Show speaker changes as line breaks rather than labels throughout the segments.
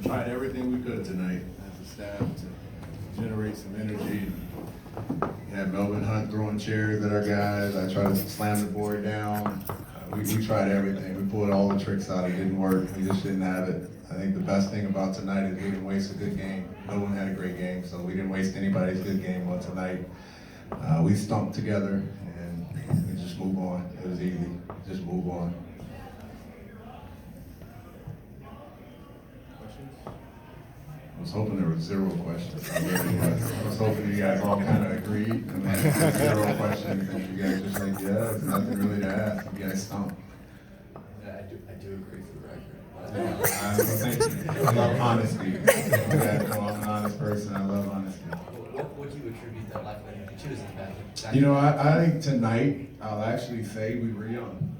tried everything we could tonight as a staff to generate some energy. We had Melvin Hunt throwing chairs at our guys. I tried to slam the board down. We tried everything. We pulled all the tricks out. It didn't work. We just didn't have it. I think the best thing about tonight is we didn't waste a good game. No one had a great game, so we didn't waste anybody's good game on tonight. We stumped together and we just move on. It was easy. Just move on. I was hoping there was 0 questions. I really was. I was hoping you guys all kind of agreed. And then 0 questions, and you guys just like, yeah, there's nothing really to ask. You guys stumped.
I do agree for the record.
Thank you. I love honesty. You guys know I'm an honest person. I love honesty.
What would you attribute that lack of energy to? Is it back?
You know, I think tonight I'll actually say we were young.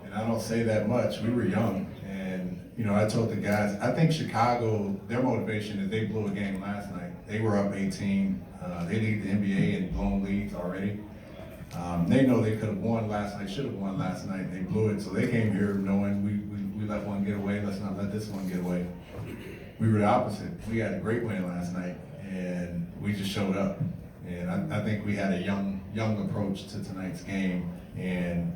And I don't say that much. We were young. And, you know, I told the guys, I think Chicago, their motivation is they blew a game last night. They were up 18. They lead the NBA in blown leads already. They know they could have won last night, should have won last night. They blew it. So they came here knowing we let one get away. Let's not let this one get away. We were the opposite. We had a great win last night, and we just showed up. And I think we had a young approach to tonight's game. And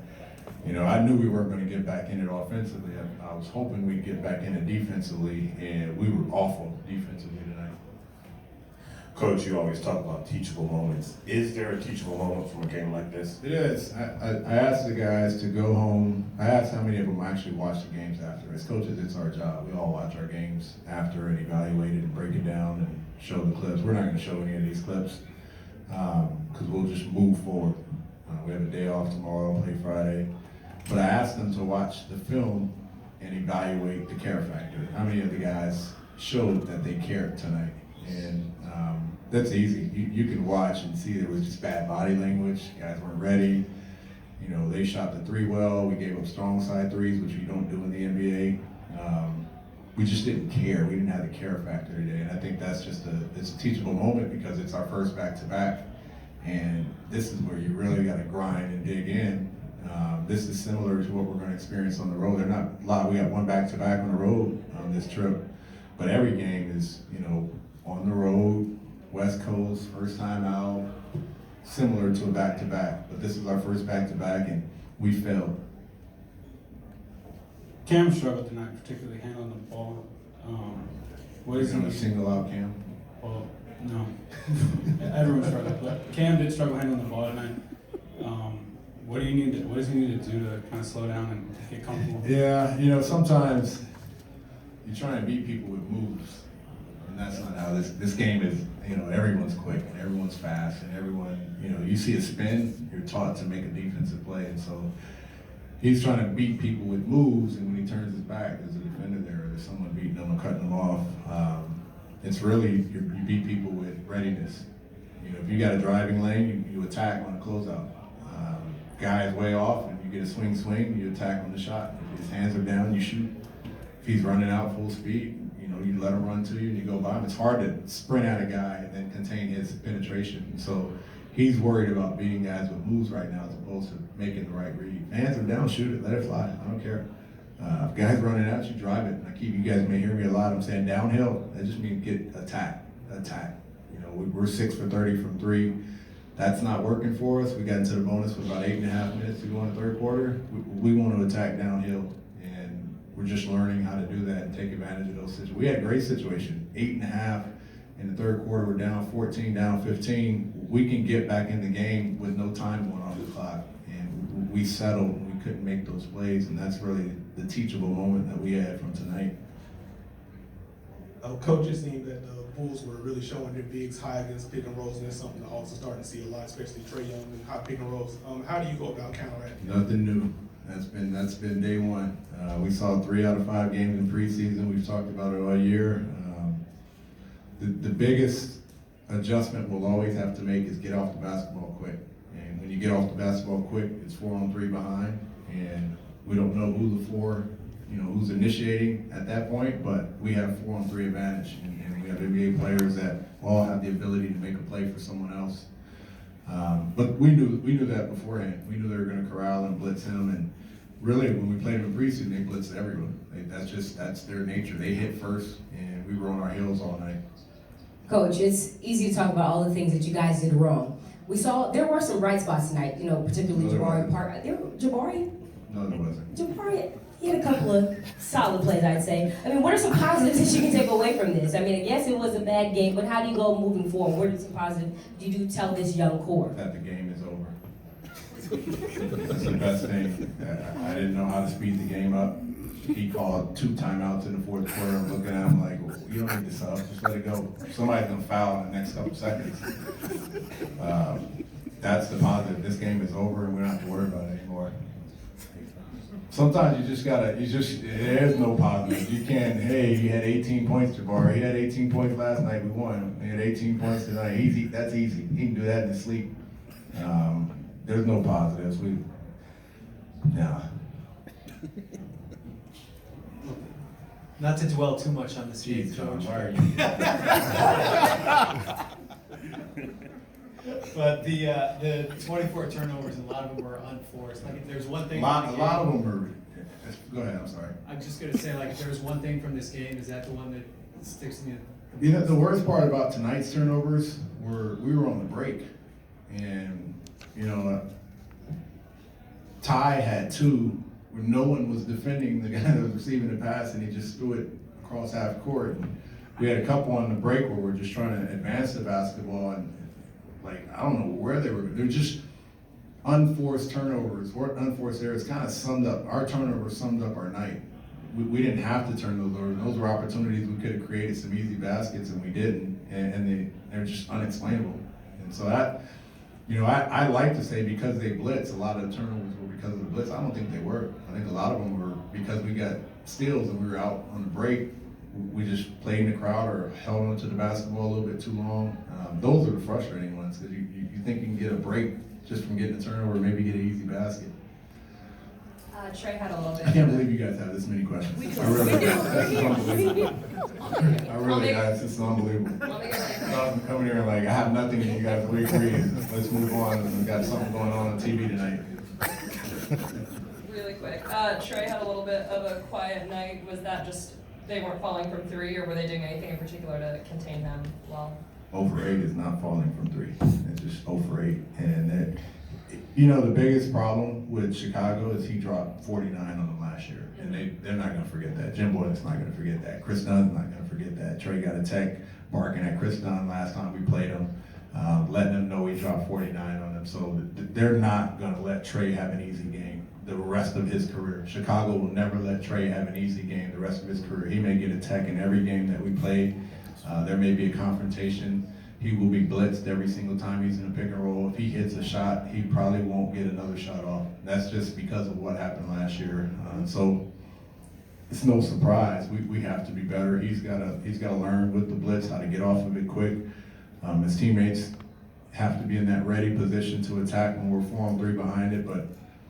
you know, I knew we weren't going to get back in it offensively. I was hoping we'd get back in it defensively, and we were awful defensively tonight.
Coach, you always talk about teachable moments. Is there a teachable moment from a game like this?
It is. I asked the guys to go home. I asked how many of them actually watched the games after. As coaches, it's our job. We all watch our games after and evaluate it and break it down and show the clips. We're not going to show any of these clips because we'll just move forward. We have a day off tomorrow, play Friday. But I asked them to watch the film and evaluate the care factor. How many of the guys showed that they cared tonight? And that's easy. You can watch and see there was just bad body language. Guys weren't ready. You know, they shot the 3 well. We gave up strong side threes, which you don't do in the NBA. We just didn't care. We didn't have the care factor today. And I think that's just it's a teachable moment because it's our first back-to-back. And this is where you really got to grind and dig in. This is similar to what we're going to experience on the road. They're not a lot. We got one back-to-back on the road on this trip, but every game is, you know, on the road, West Coast, first time out, similar to a back-to-back. But this is our first back-to-back, and we failed.
Cam struggled tonight, particularly handling the ball. What is
He's going
he?
to single out Cam.
Well, no. Everyone struggled, but Cam did struggle handling the ball tonight. What does he need to do to kind of slow down and get comfortable?
Yeah, you know, sometimes you try and beat people with moves, and that's not how this game is. You know, everyone's quick and everyone's fast, and everyone, you know, you see a spin, you're taught to make a defensive play, and so he's trying to beat people with moves, and when he turns his back, there's a defender there, or there's someone beating him or cutting him off. It's really you beat people with readiness. You know, if you got a driving lane, you attack on a closeout. Guy's way off, and you get a swing, you attack on the shot. If his hands are down, you shoot. If he's running out full speed, you know, you let him run to you and you go by him. It's hard to sprint at a guy and then contain his penetration. And so he's worried about beating guys with moves right now as opposed to making the right read. Hands are down, shoot it, let it fly. I don't care. If guys running at you, drive it. You guys may hear me a lot. I'm saying downhill. That just means get attack. You know, we're 6 for 30 from 3. That's not working for us. We got into the bonus with about 8.5 minutes to go in the third quarter. We want to attack downhill, and we're just learning how to do that and take advantage of those situations. We had a great situation. 8.5 in the third quarter. We're down 14, down 15. We can get back in the game with no time going on the clock, and we settled. We couldn't make those plays, and that's really the teachable moment that we had from tonight.
Coach, it seemed that the Bulls were really showing their bigs high against pick and rolls, and that's something that also starting to see a lot, especially Trae Young and high pick and rolls. How do you go about counteracting that?
Nothing new. That's been day one. We saw 3 out of 5 games in preseason. We've talked about it all year. The biggest adjustment we'll always have to make is get off the basketball quick. And when you get off the basketball quick, it's 4-on-3 behind, and we don't know who the 4. You know, who's initiating at that point, but we have 4-on-3 advantage, and we have NBA players that all have the ability to make a play for someone else. But we knew that beforehand. We knew they were going to corral and blitz him, and really when we played him in preseason, they blitzed everyone. That's their nature. They hit first, and and we were on our heels all night.
Coach, it's easy to talk about all the things that you guys did wrong. We saw there were some bright spots tonight, particularly
No, there
Jabari
wasn't.
Park. Jabari?
No, there wasn't.
Jabari, he had a couple of solid plays, I'd say. I mean, what are some positives that you can take away from this? I mean, yes, it was a bad game, but how do you go moving forward? What are some positives you do tell this young core?
That the game is over. That's the best thing. I didn't know how to speed the game up. He called 2 timeouts in the fourth quarter. I'm looking at him like, well, you don't need to sub, just let it go. Somebody's gonna foul in the next couple seconds. That's the positive. This game is over and we don't have to worry about it anymore. Sometimes there's no positive. You can't, hey, you had 18 points, Jabari. He had 18 points last night, we won. He had 18 points tonight. Easy, that's easy. He can do that in his sleep. There's no positives.
Not to dwell too much on this game,
Jeez, John,
Coach.
why are you?
But the 24 turnovers, a lot of them were unforced. Like if there's one
A
thing.
lot
from the
of
game-
them are. Go ahead. I'm sorry.
I'm just gonna say, like, if there was one thing from this game, is that the one that sticks to me?
The worst part about tonight's turnovers were we were on the break, and Ty had 2 where no one was defending the guy that was receiving the pass, and he just threw it across half court. And we had a couple on the break where we're just trying to advance the basketball, and I don't know where they were. They're just unforced turnovers or unforced errors. Kind of summed up our turnovers. Summed up our night. We didn't have to turn those over. Those were opportunities we could have created some easy baskets, and we didn't. And they're just unexplainable. And so that, I like to say because they blitz, a lot of the turnovers were because of the blitz. I don't think they were. I think a lot of them were because we got steals and we were out on the break. We just played in the crowd or held onto the basketball a little bit too long. Those are the frustrating ones because you think you can get a break just from getting a turnover, maybe get an easy basket.
Trey had a little bit.
I can't believe you guys have this many questions.
We do.
I really,
We do.
this is unbelievable. I really,
make-
guys, this is unbelievable.
I'll make it right.
I'm coming here like, I have nothing and you guys are agreeing. Let's move on. We've got something going on TV tonight.
Really quick, Trey had a little bit of a quiet night. Was that just they weren't falling from 3, or were they doing anything in particular to contain them well?
0 for 8 is not falling from 3. It's just 0 for 8. And the biggest problem with Chicago is he dropped 49 on them last year. And they're not going to forget that. Jim Boyle's not going to forget that. Chris Dunn's not going to forget that. Trey got a tech barking at Chris Dunn last time we played him, letting him know he dropped 49 on them. So they're not going to let Trey have an easy game the rest of his career. Chicago will never let Trey have an easy game the rest of his career. He may get a tech in every game that we play. There may be a confrontation. He will be blitzed every single time he's in a pick and roll. If he hits a shot, he probably won't get another shot off. That's just because of what happened last year. So it's no surprise. We have to be better. He's got to learn with the blitz how to get off of it quick. His teammates have to be in that ready position to attack when we're 4-on-3 behind it. But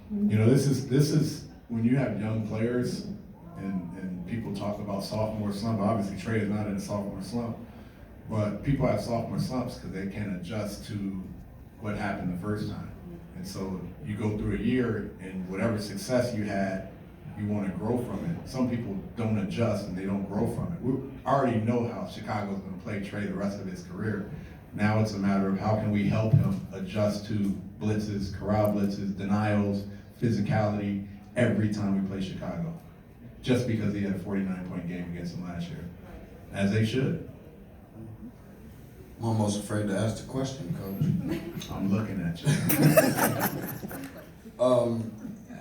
this is when you have young players and people talk about sophomore slump. Obviously, Trey is not in a sophomore slump. But people have sophomore slumps because they can't adjust to what happened the first time. And so you go through a year and whatever success you had, you want to grow from it. Some people don't adjust and they don't grow from it. We already know how Chicago's going to play Trey the rest of his career. Now it's a matter of how can we help him adjust to blitzes, corral blitzes, denials, physicality every time we play Chicago. Just because he had a 49-point game against them last year. As they should.
I'm almost afraid to ask the question, Coach.
I'm looking at you.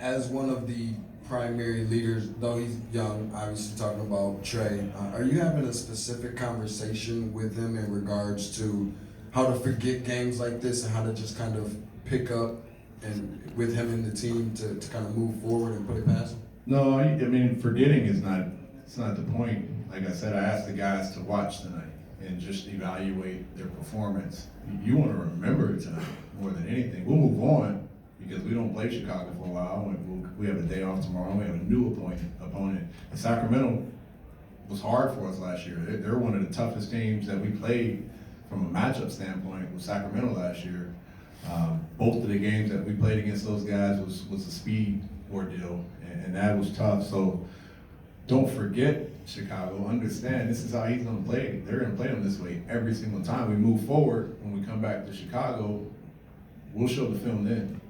As one of the primary leaders, though he's young, obviously talking about Trey, are you having a specific conversation with him in regards to how to forget games like this and how to just kind of pick up and with him and the team to kind of move forward and put it past him?
No, I mean, forgetting is not the point. Like I said, I asked the guys to watch tonight and just evaluate their performance. You want to remember it tonight more than anything. We'll move on because we don't play Chicago for a while. We have a day off tomorrow. We have a new opponent. And Sacramento was hard for us last year. They're one of the toughest teams that we played from a matchup standpoint with Sacramento last year. Both of the games that we played against those guys was a speed ordeal, and that was tough. So don't forget Chicago. Understand this is how he's gonna play. They're gonna play him this way every single time we move forward. When we come back to Chicago, we'll show the film then.